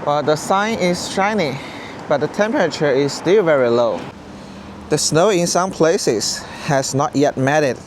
Well, the sun is shining, but the temperature is still very low. The snow in some places has not yet melted.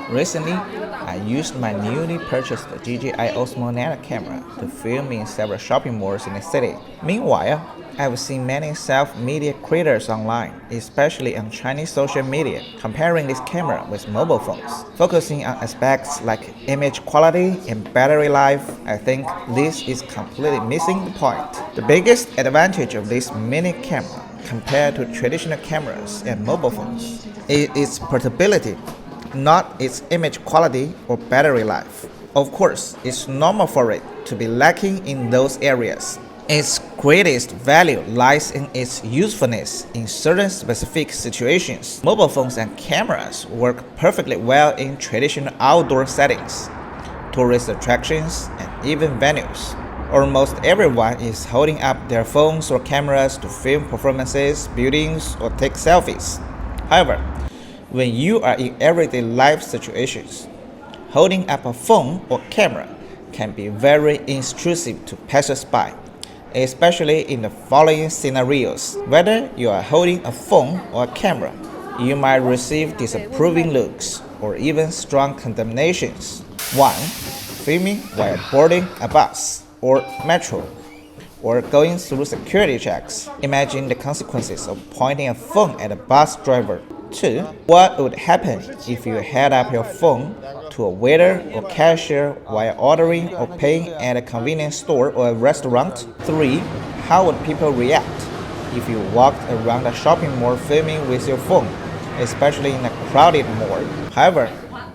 Recently, I used my newly purchased DJI Osmo Nano camera to film in several shopping malls in the city. Meanwhile, I've seen many self-media creators online, especially on Chinese social media, comparing this camera with mobile phones. Focusing on aspects like image quality and battery life, I think this is completely missing the point. The biggest advantage of this mini camera compared to traditional cameras and mobile phones is its portability, not its image quality or battery life. Of course, it's normal for it to be lacking in those areas. Its greatest value lies in its usefulness in certain specific situations. Mobile phones and cameras work perfectly well in traditional outdoor settings, tourist attractions, and even venues. Almost everyone is holding up their phones or cameras to film performances, buildings, or take selfies. However, when you are in everyday life situations, holding up a phone or camera can be very intrusive to passersby, especially in the following scenarios. Whether you are holding a phone or a camera, you might receive disapproving looks or even strong condemnations. 1. Filming while boarding a bus or metro or going through security checks. Imagine the consequences of pointing a phone at a bus driver. 2. What would happen if you held up your phone to a waiter or cashier while ordering or paying at a convenience store or a restaurant? 3. How would people react if you walked around a shopping mall filming with your phone, especially in a crowded mall? However,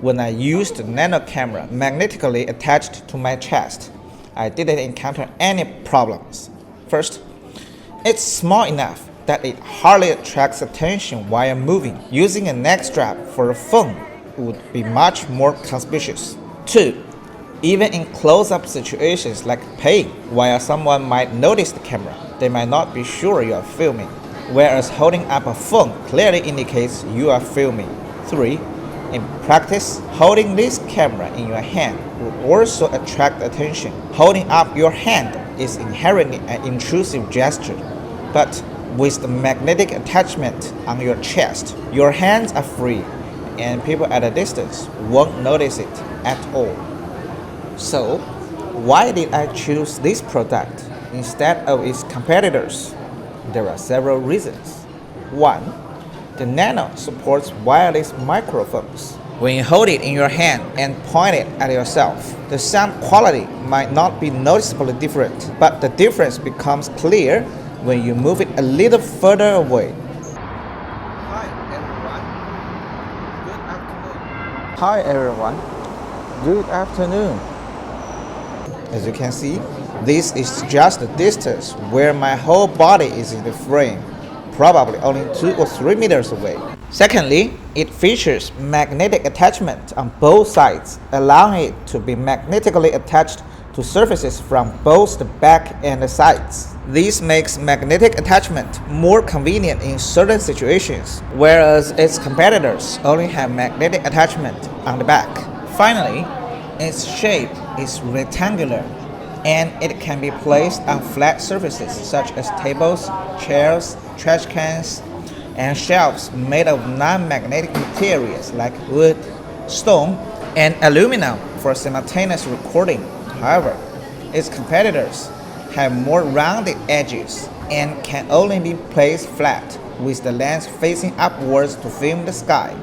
when I used the Nano camera magnetically attached to my chest, I didn't encounter any problems. First, it's small enough that it hardly attracts attention while moving. Using a neck strap for a phone would be much more conspicuous. 2. Even in close-up situations like paying, while someone might notice the camera, they might not be sure you are filming, whereas holding up a phone clearly indicates you are filming. 3. In practice, holding this camera in your hand would also attract attention. Holding up your hand is inherently an intrusive gesture, but with the magnetic attachment on your chest, your hands are free, and people at a distance won't notice it at all. So, why did I choose this product instead of its competitors? There are several reasons. 1. The Nano supports wireless microphones. When you hold it in your hand and point it at yourself, the sound quality might not be noticeably different, but the difference becomes clear when you move it a little further away. Hi everyone, good afternoon. As you can see, this is just the distance where my whole body is in the frame, probably only 2 or 3 meters away. Secondly, it features magnetic attachment on both sides, allowing it to be magnetically attached to surfaces from both the back and the sides. This makes magnetic attachment more convenient in certain situations, whereas its competitors only have magnetic attachment on the back. Finally, its shape is rectangular, and it can be placed on flat surfaces such as tables, chairs, trash cans, and shelves made of non-magnetic materials like wood, stone, and aluminum for simultaneous recording. However, its competitors have more rounded edges and can only be placed flat with the lens facing upwards to film the sky.